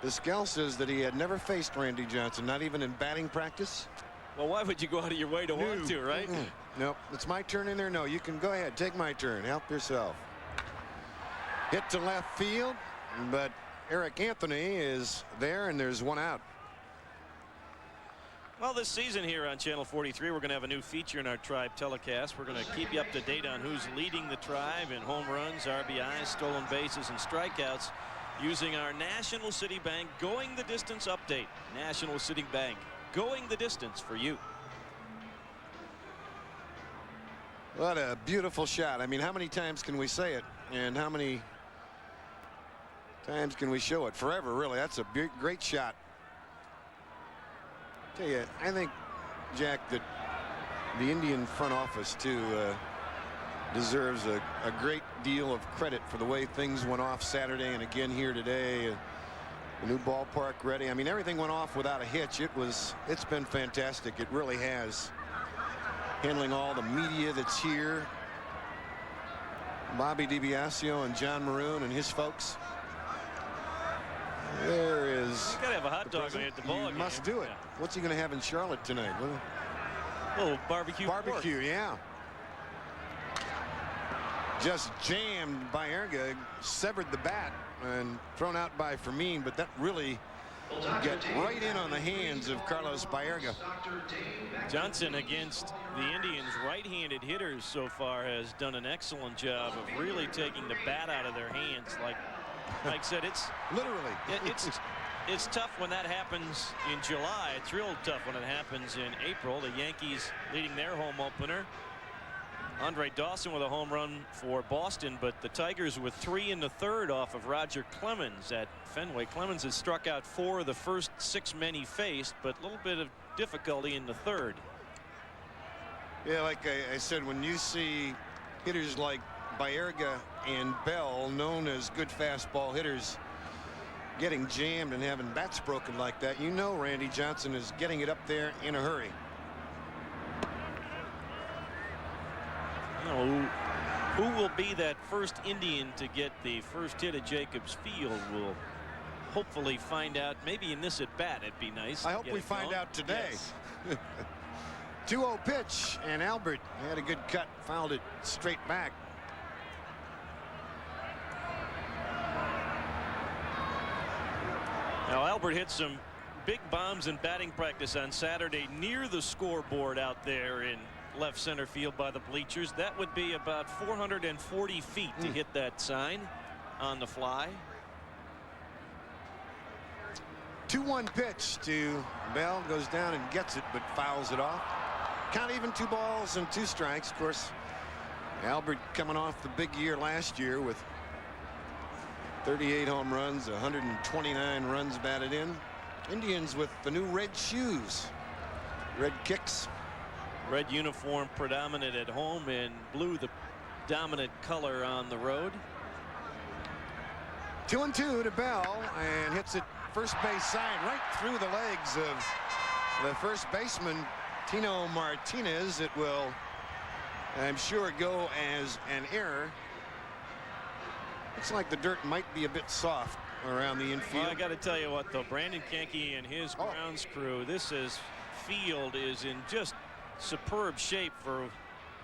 Pascal says that he had never faced Randy Johnson, not even in batting practice. Well, why would you go out of your way to want to, right? Nope. It's my turn in there. No, you can go ahead. Take my turn. Help yourself. Hit to left field, but Eric Anthony is there, and there's one out. Well, this season here on Channel 43, we're going to have a new feature in our Tribe telecast. We're going to keep you up to date on who's leading the Tribe in home runs, RBIs, stolen bases, and strikeouts using our National City Bank Going the Distance update. National City Bank, going the distance for you. What a beautiful shot. I mean, how many times can we say it, and how many times can we show it? Forever, really. That's a big, great shot. Tell you, I think, Jack, that the Indian front office too deserves a great deal of credit for the way things went off Saturday and again here today. The new ballpark ready. I mean, everything went off without a hitch. It's been fantastic. It really has. Handling all the media that's here. Bobby DiBiasio and John Maroon and his folks. There is. You gotta have a hot dog when you hit the ball. You must do it. Yeah. What's he going to have in Charlotte tonight? A little barbecue. Barbecue, yeah. Just jammed. Baerga severed the bat and thrown out by Fermin, but that really got right in on the hands of Carlos Baerga. Johnson against the Indians' right-handed hitters so far has done an excellent job of really taking the bat out of their hands. Like Mike said, it's literally. It's tough when that happens in July. It's real tough when it happens in April. The Yankees leading their home opener. Andre Dawson with a home run for Boston, but the Tigers with 3 in the third off of Roger Clemens at Fenway. Clemens has struck out 4 of the first 6 men he faced, but a little bit of difficulty in the third. Yeah, like I said, when you see hitters like Baerga and Bell, known as good fastball hitters, getting jammed and having bats broken like that, you know Randy Johnson is getting it up there in a hurry. Who will be that first Indian to get the first hit at Jacobs Field? We'll hopefully find out maybe in this at bat. It'd be nice. I hope we find out today. Yes. 2-0 pitch, and Albert had a good cut, fouled it straight back. Now Albert hit some big bombs in batting practice on Saturday near the scoreboard out there in left center field by the bleachers. That would be about 440 feet to hit that sign on the fly. 2-1 pitch to Bell, goes down and gets it, but fouls it off. Count even, 2 balls and 2 strikes. Of course, Albert coming off the big year last year with 38 home runs, 129 runs batted in. Indians with the new red shoes, red kicks. Red uniform predominant at home and blue the dominant color on the road. 2-2 to Bell, and hits it first base side right through the legs of the first baseman Tino Martinez. It will, I'm sure, go as an error. Looks like the dirt might be a bit soft around the infield. Well, I got to tell you what, though, Brandon Kenke and his grounds crew, this field is in just superb shape for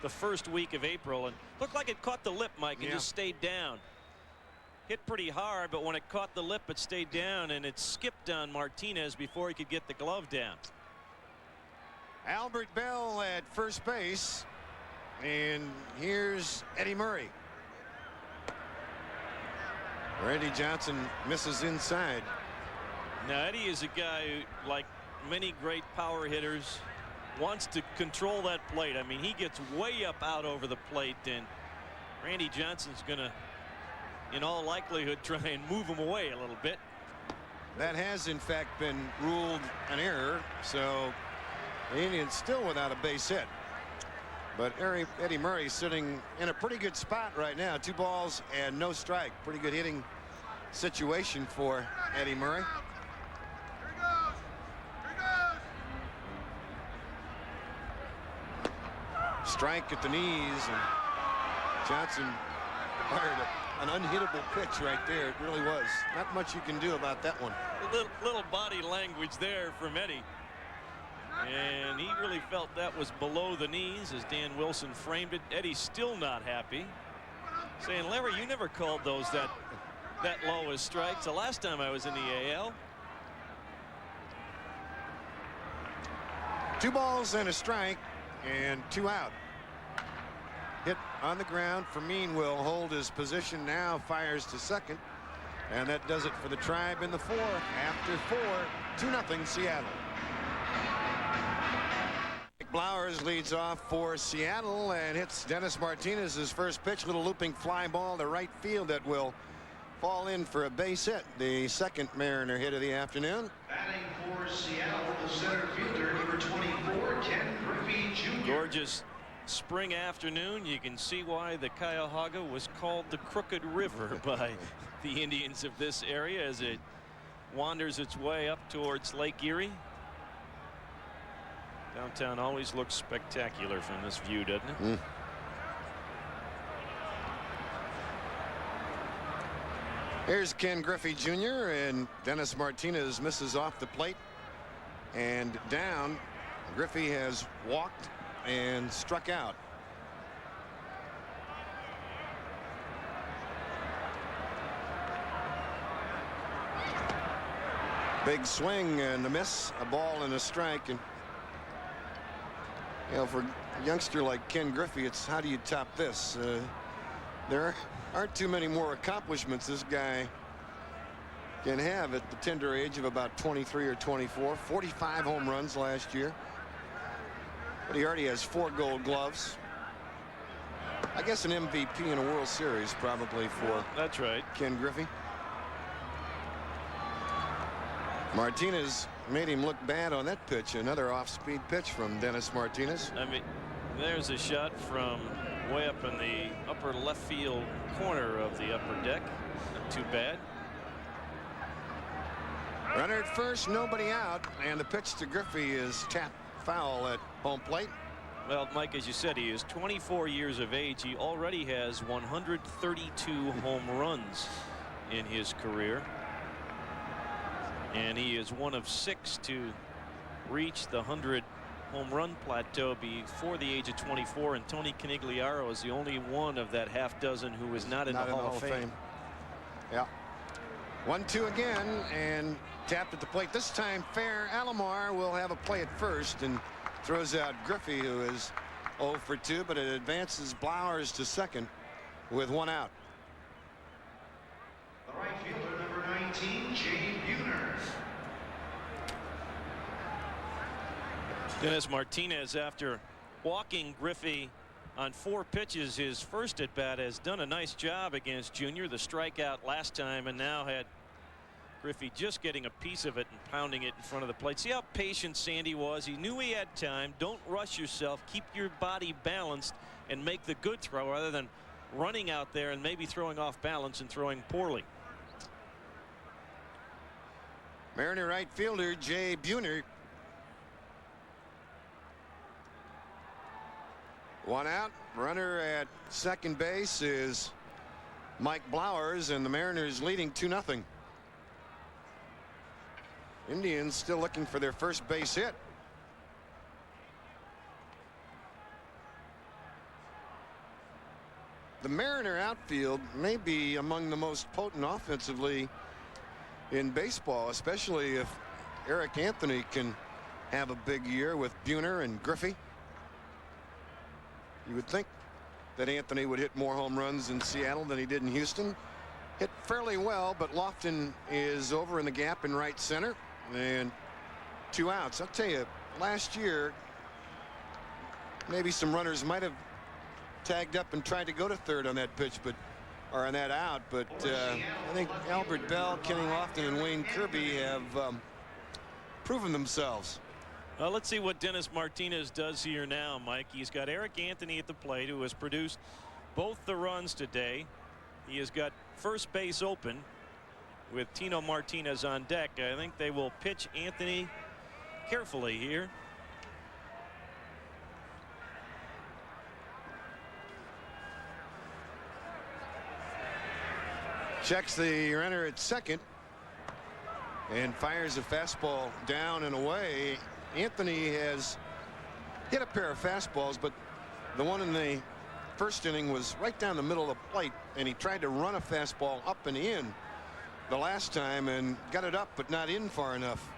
the first week of April, and looked like it caught the lip, Mike, and just stayed down. Hit pretty hard, but when it caught the lip, it stayed down, and it skipped on Martinez before he could get the glove down. Albert Bell at first base, and here's Eddie Murray. Randy Johnson misses inside. Now Eddie is a guy who, like many great power hitters, wants to control that plate. I mean, he gets way up out over the plate, and Randy Johnson's gonna, in all likelihood, try and move him away a little bit. That has in fact been ruled an error, so the Indians still without a base hit. But Eddie Murray sitting in a pretty good spot right now. 2 balls and no strike. Pretty good hitting situation for Eddie Murray. Strike at the knees, and Johnson fired an unhittable pitch right there. It really was. Not much you can do about that one. A little body language there from Eddie. And he really felt that was below the knees as Dan Wilson framed it. Eddie's still not happy, saying, Larry, you never called those that low as strikes. The last time I was in the AL. 2 balls and a strike and 2 out. Hit on the ground. Fermin will hold his position now, fires to second, and that does it for the Tribe in the 4th. After 4, 2-0 Seattle. Blowers leads off for Seattle and hits Dennis Martinez's first pitch. Little looping fly ball to right field that will fall in for a base hit. The second Mariner hit of the afternoon. Batting for Seattle, the center fielder, number 24, Ken Griffey Jr. Gorgeous spring afternoon. You can see why the Cuyahoga was called the Crooked River by the Indians of this area as it wanders its way up towards Lake Erie. Downtown always looks spectacular from this view, doesn't it? Here's Ken Griffey Jr. and Dennis Martinez misses off the plate and down. Griffey has walked and struck out. Big swing and a miss, a ball and a strike. And you know, for a youngster like Ken Griffey, it's how do you top this? There aren't too many more accomplishments this guy can have at the tender age of about 23 or 24. 45 home runs last year. But he already has 4 Gold Gloves. I guess an MVP in a World Series probably for that's right. Ken Griffey. Martinez made him look bad on that pitch. Another off-speed pitch from Dennis Martinez. I mean, there's a shot from way up in the upper left field corner of the upper deck. Not too bad. Runner at first, nobody out, and the pitch to Griffey is tapped foul at home plate. Well, Mike, as you said, he is 24 years of age. He already has 132 home runs in his career. And he is one of 6 to reach the 100 home run plateau before the age of 24. And Tony Canigliaro is the only one of that half dozen who is not in the Hall of Fame. Yeah. 1-2 again and tapped at the plate. This time fair. Alomar will have a play at first and throws out Griffey, who is 0 for 2, but it advances Blowers to second with 1 out. The right fielder, number 19, Jay Buhner. Dennis Martinez, after walking Griffey on 4 pitches his first at bat, has done a nice job against Junior. The strikeout last time, and now had Griffey just getting a piece of it and pounding it in front of the plate. See how patient Sandy was. He knew he had time. Don't rush yourself. Keep your body balanced and make the good throw rather than running out there and maybe throwing off balance and throwing poorly. Mariner right fielder Jay Buhner. 1 out. Runner at second base is Mike Blowers, and the Mariners leading 2-0. Indians still looking for their first base hit. The Mariner outfield may be among the most potent offensively in baseball, especially if Eric Anthony can have a big year with Buhner and Griffey. You would think that Anthony would hit more home runs in Seattle than he did in Houston. Hit fairly well, but Lofton is over in the gap in right center and 2 outs. I'll tell you, last year maybe some runners might have tagged up and tried to go to third on that pitch, but or on that out, but I think Albert Bell, Kenny Lofton, and Wayne Kirby have proven themselves. Well, let's see what Dennis Martinez does here now, Mike. He's got Eric Anthony at the plate, who has produced both the runs today. He has got first base open with Tino Martinez on deck. I think they will pitch Anthony carefully here. Checks the runner at second and fires a fastball down and away. Anthony has hit a pair of fastballs, but the one in the first inning was right down the middle of the plate, and he tried to run a fastball up and in the last time and got it up but not in far enough.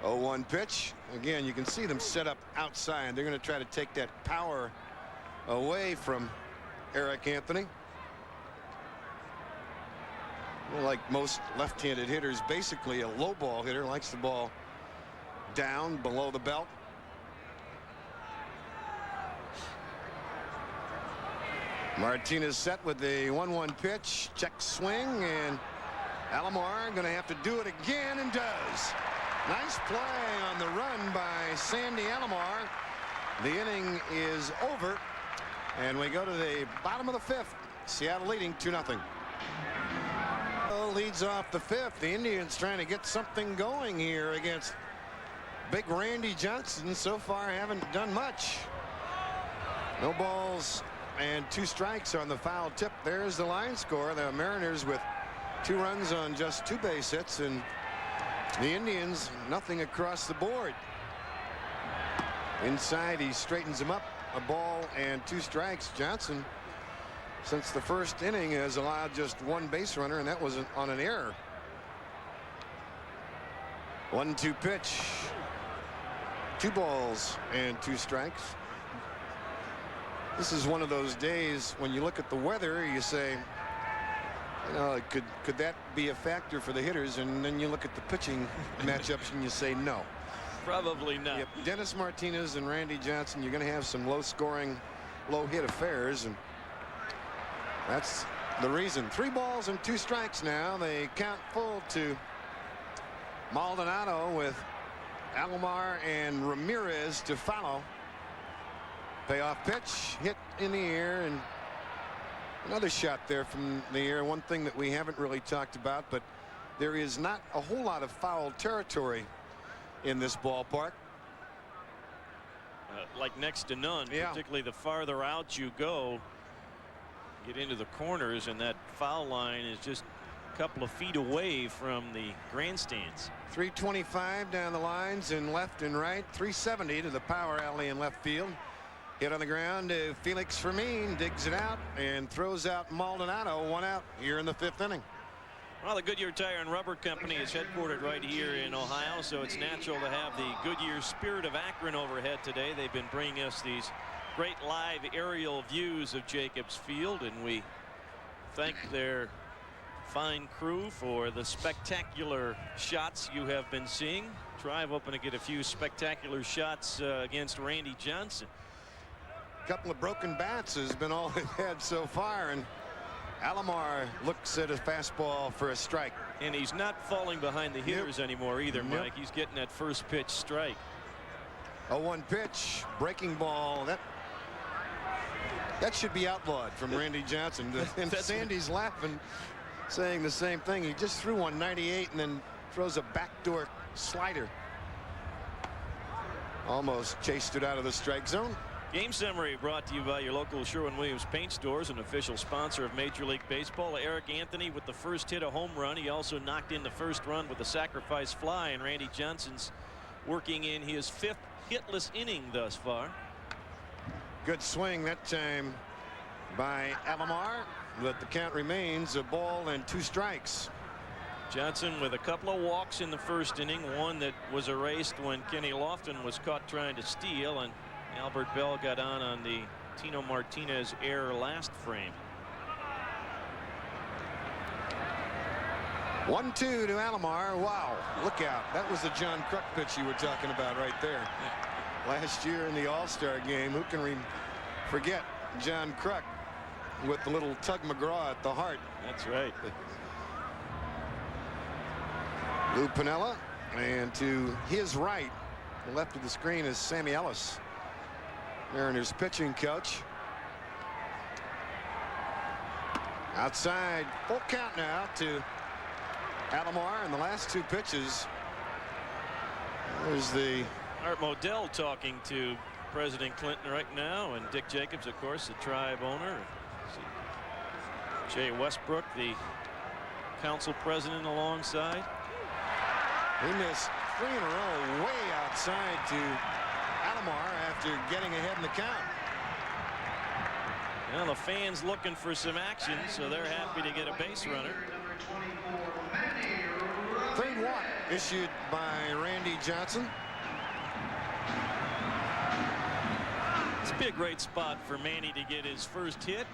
0-1 pitch. Again, you can see them set up outside. They're going to try to take that power away from Eric Anthony. Well, like most left-handed hitters, basically a low ball hitter, likes the ball down below the belt. Martinez set with the 1-1 pitch. Check swing, and Alomar going to have to do it again, and does. Nice play on the run by Sandy Alomar. The inning is over, and we go to the bottom of the fifth. Seattle leading 2-0. Leads off the fifth. The Indians trying to get something going here against big Randy Johnson. So far haven't done much. No balls and 2 strikes on the foul tip. There's the line score. The Mariners with 2 runs on just 2 base hits, and the Indians nothing across the board. Inside, he straightens him up. A ball and 2 strikes. Johnson, since the first inning, has allowed just 1 base runner, and that was on an error. 1-2 pitch. 2 balls and 2 strikes. This is one of those days when you look at the weather, you say, you know, could that be a factor for the hitters? And then you look at the pitching matchups and you say no. Probably not. Yep. Dennis Martinez and Randy Johnson, you're going to have some low-scoring, low-hit affairs, and that's the reason. 3 balls and 2 strikes now. They count full to Maldonado with Alomar and Ramirez to follow. Payoff pitch, hit in the air, and another shot there from the air. One thing that we haven't really talked about, but there is not a whole lot of foul territory in this ballpark. Like next to none. Yeah. Particularly the farther out you go, get into the corners, and that foul line is just a couple of feet away from the grandstands. 325 down the lines in left and right. 370 to the power alley in left field. Hit on the ground to Felix Fermin, digs it out and throws out Maldonado. 1 out here in the 5th inning. Well, the Goodyear Tire and Rubber Company is headquartered right here in Ohio, so it's natural to have the Goodyear Spirit of Akron overhead today. They've been bringing us these great live aerial views of Jacobs Field, and we thank their fine crew for the spectacular shots you have been seeing. Tribe hoping to get a few spectacular shots against Randy Johnson. Couple of broken bats has been all they've had so far, and Alomar looks at a fastball for a strike. And he's not falling behind the hitters anymore either, Mike. He's getting that first pitch strike. 0-1 pitch, breaking ball. That should be outlawed from Randy Johnson. And Sandy's laughing, saying the same thing. He just threw 198 and then throws a backdoor slider. Almost chased it out of the strike zone. Game summary brought to you by your local Sherwin-Williams paint stores, an official sponsor of Major League Baseball. Eric Anthony with the first hit, a home run. He also knocked in the first run with a sacrifice fly, and Randy Johnson's working in his 5th hitless inning thus far. Good swing that time by Alomar, but the count remains a ball and 2 strikes. Johnson with a couple of walks in the first inning, one that was erased when Kenny Lofton was caught trying to steal, and Albert Bell got on the Tino Martinez error last frame. 1-2 to Alomar. Wow, look out. That was the John Kruk pitch you were talking about right there. Last year in the All-Star game, who can forget John Kruk with the little Tug McGraw at the heart? That's right. Lou Piniella, and to his right, the left of the screen, is Sammy Ellis, Mariners pitching coach. Outside, full count now to Alomar, and the last 2 pitches. There's the Art Modell talking to President Clinton right now, and Dick Jacobs, of course, the Tribe owner. Jay Westbrook, the council president, alongside. He missed 3 in a row way outside to Alomar after getting ahead in the count. Well, the fans looking for some action, so they're happy to get a base runner. Third walk issued by Randy Johnson. This would be a great spot for Manny to get his first hit.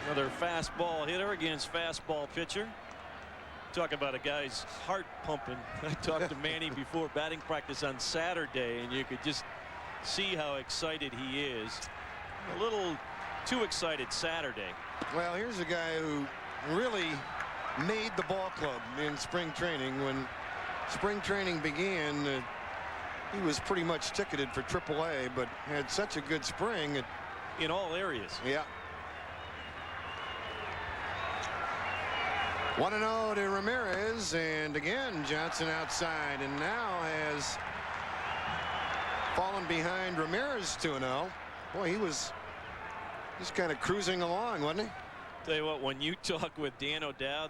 Another fastball hitter against fastball pitcher. Talk about a guy's heart pumping. I talked to Manny before batting practice on Saturday, and you could just see how excited he is. A little too excited Saturday. Well, here's a guy who really made the ball club in spring training. When spring training began, he was pretty much ticketed for AAA, but had such a good spring. In all areas. Yeah. 1-0 to Ramirez, and again Johnson outside, and now has fallen behind Ramirez 2-0. Boy, he was just kind of cruising along, wasn't he? Tell you what, when you talk with Dan O'Dowd,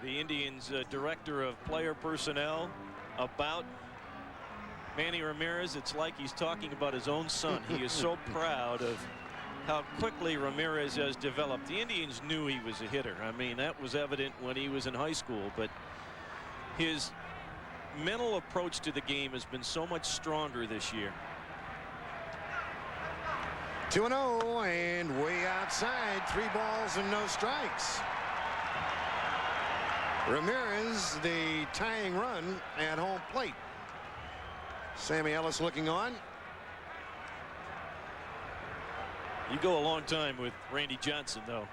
the Indians director of player personnel, about Manny Ramirez, it's like he's talking about his own son. He is so proud of how quickly Ramirez has developed. The Indians knew he was a hitter. I mean, that was evident when he was in high school, but his mental approach to the game has been so much stronger this year. 2-0 and way outside, 3 balls and no strikes. Ramirez, the tying run at home plate. Sammy Ellis looking on. You go a long time with Randy Johnson, though.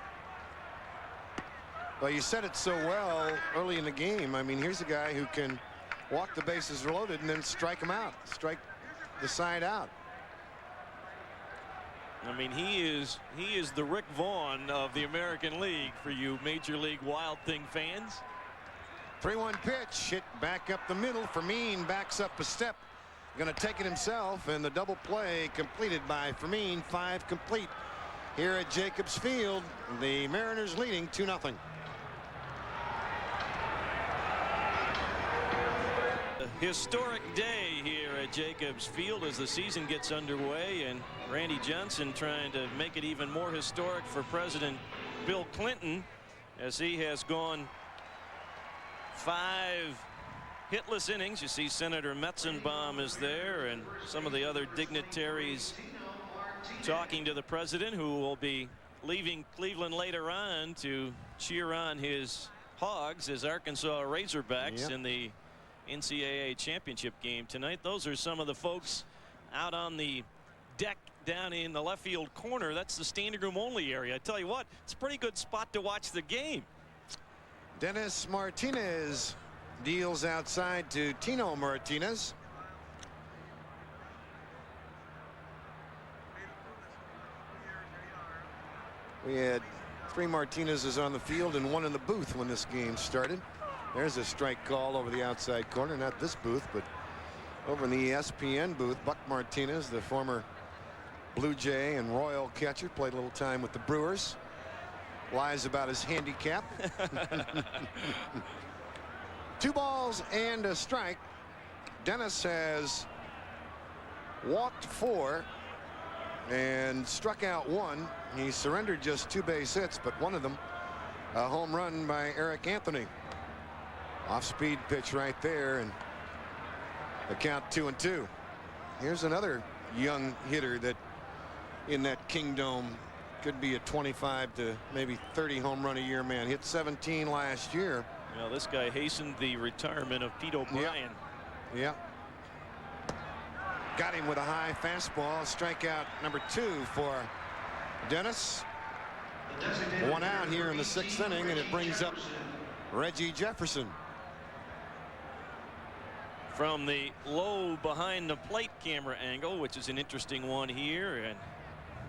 Well, you said it so well early in the game. I mean, here's a guy who can walk the bases loaded and then strike them out, strike the side out. I mean, he is the Rick Vaughn of the American League for you Major League Wild Thing fans. 3-1 pitch hit back up the middle. Fermin backs up a step. Going to take it himself, and the double play completed by Fermin. 5 complete here at Jacobs Field. The Mariners leading 2-0. A historic day here at Jacobs Field as the season gets underway, and Randy Johnson trying to make it even more historic for President Bill Clinton, as he has gone 5 hitless innings. You see Senator Metzenbaum is there, and some of the other dignitaries talking to the president, who will be leaving Cleveland later on to cheer on his Hogs, his Arkansas Razorbacks, in the NCAA championship game tonight. Those are some of the folks out on the deck down in the left field corner. That's the standing room only area. I tell you what, it's a pretty good spot to watch the game. Dennis Martinez deals outside to Tino Martinez. We had 3 Martinezes on the field and 1 in the booth when this game started. There's a strike call over the outside corner, not this booth, but over in the ESPN booth. Buck Martinez, the former Blue Jay and Royal catcher, played a little time with the Brewers. Lies about his handicap. 2 balls and a strike. Dennis has walked 4 and struck out 1. He surrendered just 2 base hits, but one of them a home run by Eric Anthony. Off-speed pitch right there, and the count 2-2. Here's another young hitter that in that Kingdome could be a 25 to maybe 30 home run a year man. Hit 17 last year. Well, this guy hastened the retirement of Pete O'Brien. Yeah. Got him with a high fastball. Strikeout number 2 for Dennis. 1 out here in the 6th inning, and it brings up Reggie Jefferson. From the low behind the plate camera angle, which is an interesting one here, and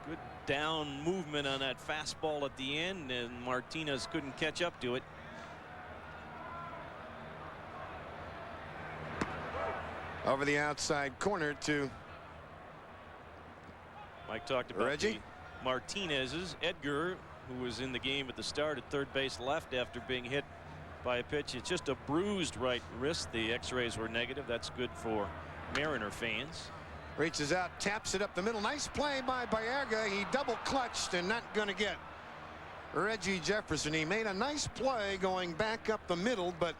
good down movement on that fastball at the end, and Martinez couldn't catch up to it. Over the outside corner to Mike talked about Reggie Martinez's. Edgar who was in the game at the start at third base, left after being hit by a pitch. It's just a bruised right wrist. The x-rays were negative. That's good for Mariner fans. Reaches out, taps it up the middle. Nice play by Baerga. He double clutched and not going to get Reggie Jefferson. He made a nice play going back up the middle, but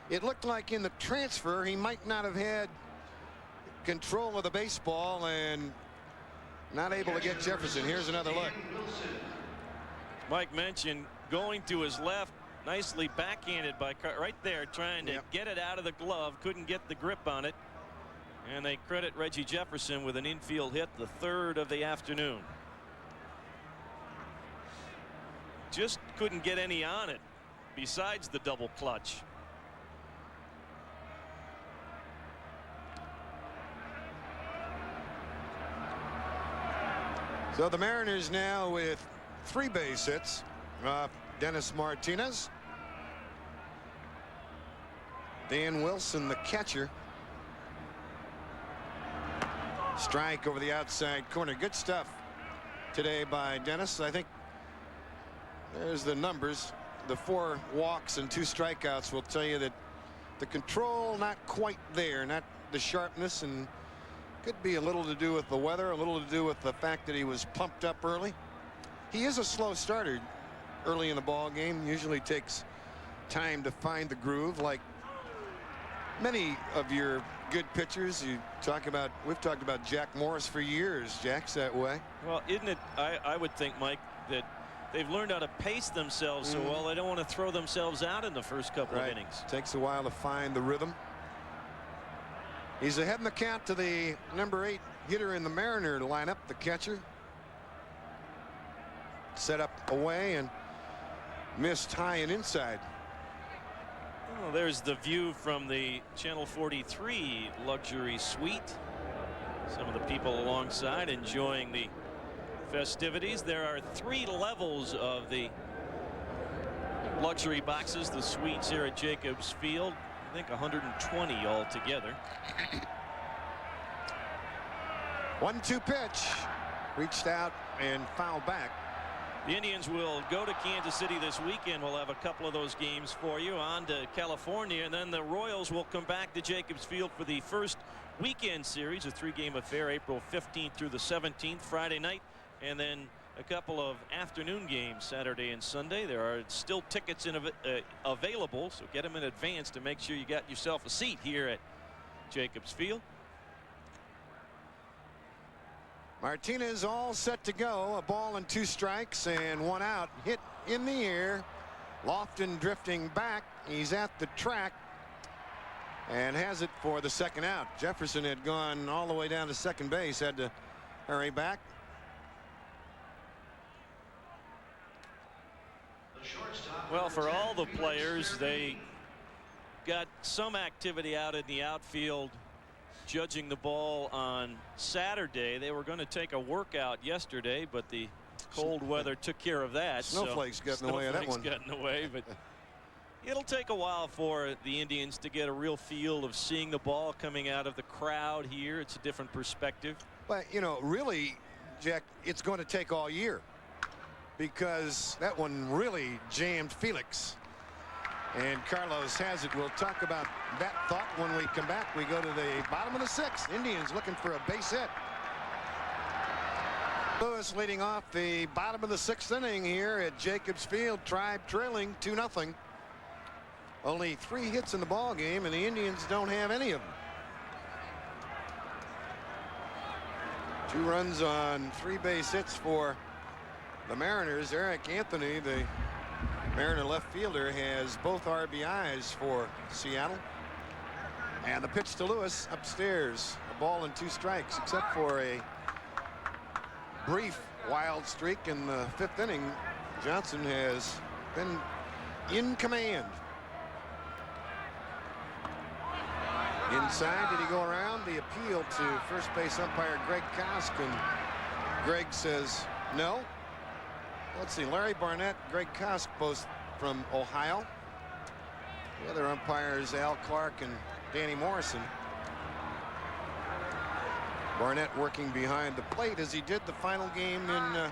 it looked like in the transfer he might not have had control of the baseball and not able to get Jefferson. Here's another look. Mike mentioned going to his left, nicely backhanded by right there, trying to get it out of the glove. Couldn't get the grip on it. And they credit Reggie Jefferson with an infield hit, the third of the afternoon. Just couldn't get any on it besides the double clutch. So the Mariners now with 3 base hits. Dennis Martinez, Dan Wilson, the catcher. Strike over the outside corner. Good stuff today by Dennis. I think there's the numbers. The 4 walks and 2 strikeouts will tell you that the control not quite there, not the sharpness, and could be a little to do with the weather, a little to do with the fact that he was pumped up early. He is a slow starter early in the ball game. Usually takes time to find the groove, like many of your good pitchers. We've talked about Jack Morris for years. Jack's that way. Well, isn't it? I would think, Mike, that they've learned how to pace themselves so well they don't want to throw themselves out in the first couple of innings. Takes a while to find the rhythm. He's ahead in the count to the number 8 hitter in the Mariner lineup, the catcher. Set up away and missed high and inside. Well, there's the view from the Channel 43 luxury suite. Some of the people alongside enjoying the festivities. There are 3 levels of the luxury boxes, the suites here at Jacobs Field. I think 120 altogether. 1-2 pitch. Reached out and fouled back. The Indians will go to Kansas City this weekend. We'll have a couple of those games for you. On to California, and then the Royals will come back to Jacobs Field for the first weekend series, a 3-game affair, April 15th through the 17th, Friday night, and then a couple of afternoon games Saturday and Sunday. There are still tickets available, so get them in advance to make sure you got yourself a seat here at Jacobs Field. Martinez all set to go. A ball and 2 strikes and 1 out. Hit in the air. Lofton drifting back. He's at the track and has it for the 2nd out. Jefferson had gone all the way down to second base, had to hurry back. Well, for all the players, they got some activity out in the outfield judging the ball on Saturday. They were going to take a workout yesterday, but the cold weather took care of that. Snowflakes got in the way of that one. Got in the way, but it'll take a while for the Indians to get a real feel of seeing the ball coming out of the crowd here. It's a different perspective. But, you know, really, Jack, it's going to take all year, because that one really jammed Felix. And Carlos has it. We'll talk about that thought when we come back. We go to the bottom of the 6th. Indians looking for a base hit. Lewis leading off the bottom of the 6th inning here at Jacobs Field. Tribe trailing 2-0. Only 3 hits in the ball game, and the Indians don't have any of them. 2 runs on 3 base hits for the Mariners. Eric Anthony, the Mariner left fielder, has both RBIs for Seattle. And the pitch to Lewis upstairs. A ball and 2 strikes, except for a brief wild streak in the 5th inning. Johnson has been in command. Inside, did he go around? The appeal to first base umpire Greg Kosk, and Greg says no. Let's see, Larry Barnett, Greg Kosk, both from Ohio. The other umpires, Al Clark and Danny Morrison. Barnett working behind the plate as he did the final game in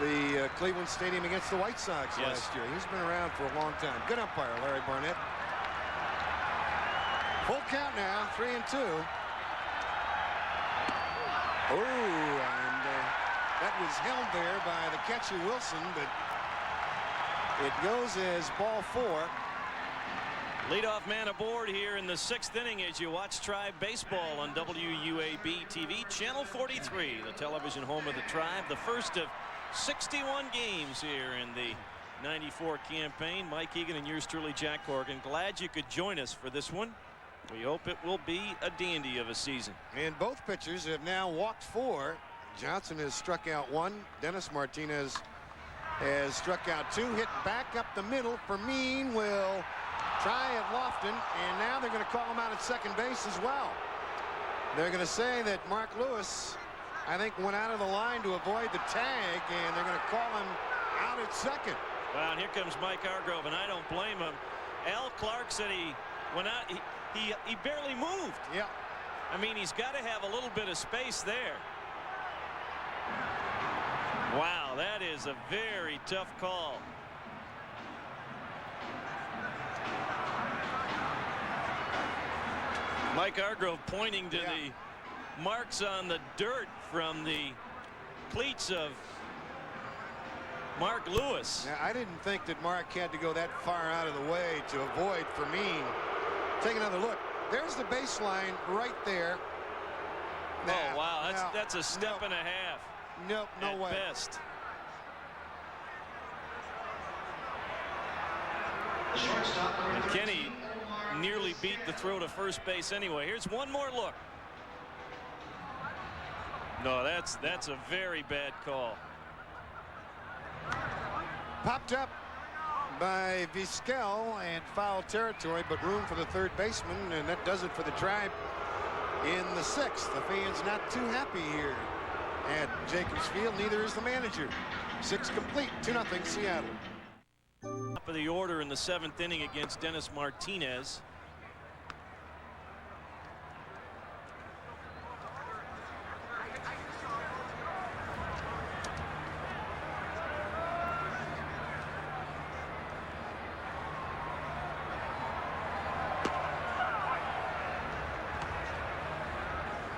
the Cleveland Stadium against the White Sox last year. He's been around for a long time. Good umpire, Larry Barnett. Full count now, 3-2. Oh, and that was held there by the catcher Wilson, but it goes as ball 4. Leadoff man aboard here in the 6th inning as you watch Tribe Baseball on WUAB TV, Channel 43, the television home of the Tribe. The first of 61 games here in the '94 campaign. Mike Egan and yours truly, Jack Corrigan. Glad you could join us for this one. We hope it will be a dandy of a season. And both pitchers have now walked 4. Johnson has struck out 1. Dennis Martinez has struck out 2. Hit back up the middle. Fermin will try at Lofton, and now they're going to call him out at second base as well. They're going to say that Mark Lewis, I think, went out of the line to avoid the tag, and they're going to call him out at second. Well, and here comes Mike Hargrove, and I don't blame him. Al Clark said he went out. He barely moved. Yeah. I mean, he's got to have a little bit of space there. Wow, that is a very tough call. Mike Hargrove pointing to the marks on the dirt from the cleats of Mark Lewis. Now, I didn't think that Mark had to go that far out of the way to avoid Fermin. Take another look. There's the baseline right there. Now, oh, wow, that's a step and a half. Nope, no way. Best. And Kenny nearly beat the throw to first base anyway. Here's one more look. No, that's a very bad call. Popped up by Vizquel and foul territory, but room for the third baseman, and that does it for the Tribe in the 6th. The fans not too happy here at Jacobs Field. Neither is the manager. 6 complete, 2-0 Seattle. Top of the order in the 7th inning against Dennis Martinez.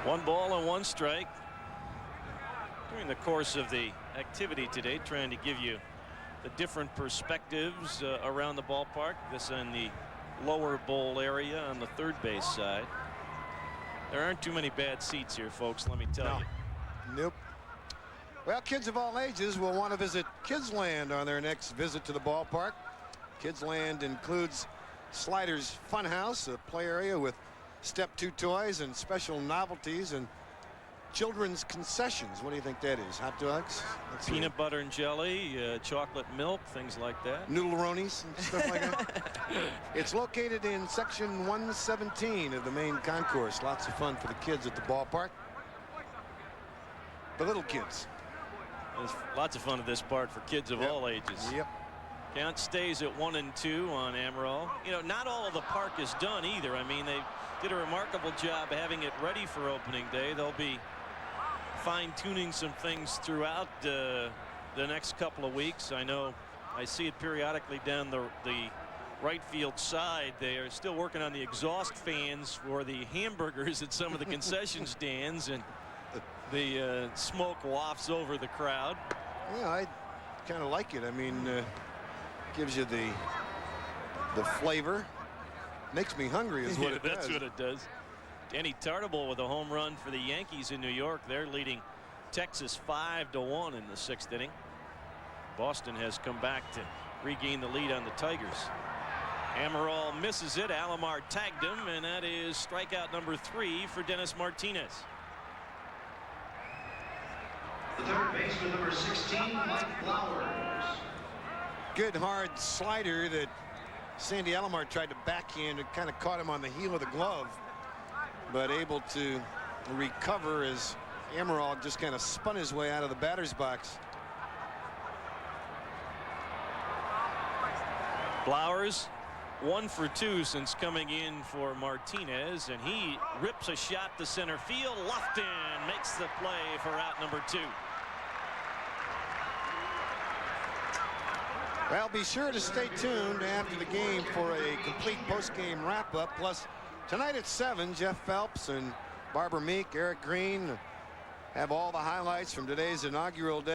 One ball and one strike. During the course of the activity today, trying to give you the different perspectives around the ballpark. This in the lower bowl area on the third base side. There aren't too many bad seats here, folks, let me tell you. Nope. Well, kids of all ages will want to visit Kids Land on their next visit to the ballpark. Kids Land includes Sliders Funhouse, a play area with Step 2 toys and special novelties, and children's concessions. What do you think that is? Hot dogs? Peanut butter and jelly, chocolate milk, things like that. Noodle-ronies and stuff like that. It's located in section 117 of the main concourse. Lots of fun for the kids at the ballpark. The little kids. There's lots of fun at this park for kids of all ages. Yep. Count stays at 1-2 on Amaral. You know, not all of the park is done either. I mean, they did a remarkable job having it ready for opening day. They'll be fine-tuning some things throughout the next couple of weeks. I know I see it periodically down the right field side. They are still working on the exhaust fans for the hamburgers at some of the concession stands, and the smoke wafts over the crowd. Yeah, I kind of like it. I mean, gives you the flavor. Makes me hungry is what it does. That's what it does. Danny Tartabull with a home run for the Yankees in New York. They're leading Texas 5-1 in the 6th inning. Boston has come back to regain the lead on the Tigers. Amaral misses it. Alomar tagged him, and that is strikeout number 3 for Dennis Martinez. The third baseman, number 16, Mike Flowers. Good hard slider that Sandy Alomar tried to backhand and kind of caught him on the heel of the glove, but able to recover as Amaral just kind of spun his way out of the batter's box. Flowers 1 for 2 since coming in for Martinez, and he rips a shot to center field. Lofton makes the play for out number 2. Well, be sure to stay tuned after the game for a complete post-game wrap-up. Plus, tonight at 7, Jeff Phelps and Barbara Meek, Eric Green have all the highlights from today's inaugural day.